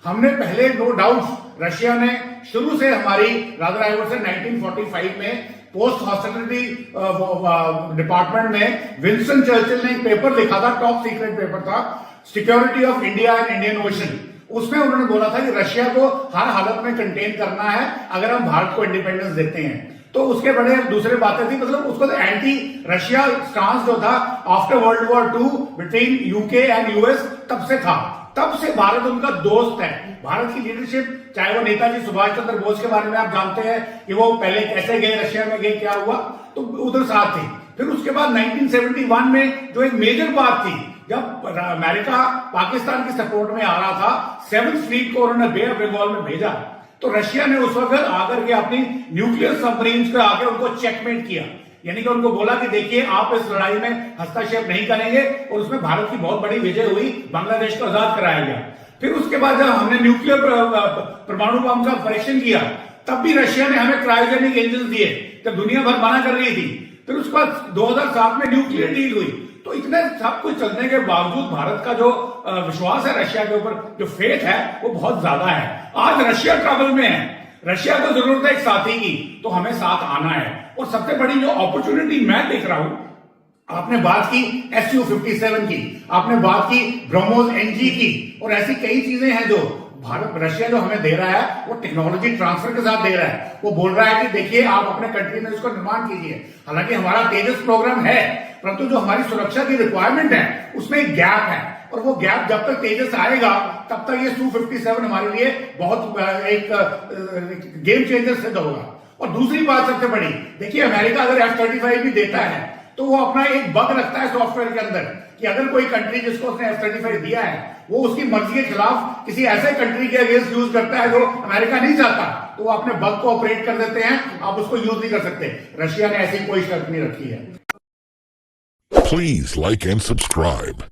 हमने पहले no doubt Russia ने शुरू से हमारी रादर आई वुड से 1945 में पोस्ट हॉस्टिलिटी डिपार्टमेंट में विंस्टन चर्चिल ने एक पेपर लिखा था, टॉप सीक्रेट पेपर था, security of India and Indian ocean. उसमें उन्होंने बोला था कि रशिया को हर हालत में कंटेन करना है अगर हम भारत को इंडिपेंडेंस देते हैं। तो उसके बड़े दूसरे बातें थी, मतलब उसको तो एंटी रशिया स्टांस जो था after world war II between UK and US तब से था। तब से भारत उनका दोस्त है। भारत की लीडरशिप, चाहे वो नेताजी सुभाष चंद्र बोस के बारे में आप जानते हैं कि वो पहले कैसे गए, रशिया में गए, क्या हुआ, तो उधर साथ थे। फिर उसके बाद 1971 में जो एक मेजर बात थी, जब अमेरिका पाकिस्तान की सपोर्ट में आ रहा था, 7th फ्लीट को उन्होंने बे ऑफ बंगाल में भेजा, तो रशिया ने उस वक्त आकर के अपनी न्यूक्लियर सबमरीन्स को आकर उनको चेकमेट किया, यानी कि उनको बोला कि देखिए आप इस लड़ाई में हस्तक्षेप नहीं करेंगे, और उसमें भारत की बहुत बड़ी विजय हुई, बांग्लादेश को आजाद कराया गया। फिर उसके बाद जब हमने न्यूक्लियर परमाणु बम का परीक्षण किया, तब भी रशिया ने हमें क्रायोजेनिक इंजन दिए, जब दुनिया भर मना कर रही थी। फिर उसके बाद 2007 में न्यूक्लियर डील हुई। तो इतने सब कुछ चलने के बावजूद भारत का जो विश्वास है रशिया के ऊपर, जो फेथ है, वो बहुत ज्यादा है। आज रशिया ट्रबल में है, रशिया को जरूरत है एक साथी की, तो हमें साथ आना है। और सबसे बड़ी जो अपॉर्चुनिटी मैं देख रहा हूं, आपने बात की Su-57 की, आपने बात की ब्रह्मोस NG की, और ऐसी कई चीजें हैं जो भारत, रशिया जो हमें दे रहा है, वो टेक्नोलॉजी ट्रांसफर के साथ दे रहा है। वो बोल रहा है कि देखिए आप अपने कंट्री में इसको निर्माण कीजिए। हालांकि हमारा तेजस प्रोग्राम है, परंतु जो हमारी सुरक्षा की रिक्वायरमेंट है उसमें एक गैप है, और वो गैप जब तक तेजस आएगा तब तक ये Su-57 हमारे लिए बहुत एक गेम चेंजर सिद्ध होगा। और दूसरी बात सबसे बड़ी, देखिए अमेरिका अगर F-35 भी देता है तो वो अपना एक बग रखता है सॉफ्टवेयर के अंदर कि अगर कोई कंट्री जिसको उसने F-35 दिया है वो उसकी मर्जी के खिलाफ किसी ऐसे कंट्री के अगेंस्ट यूज करता है जो अमेरिका नहीं चाहता, तो वो अपने बग को ऑपरेट कर देते हैं, आप उसको यूज नहीं कर सकते। रशिया ने ऐसी कोई शर्त नहीं रखी है। Please like and subscribe.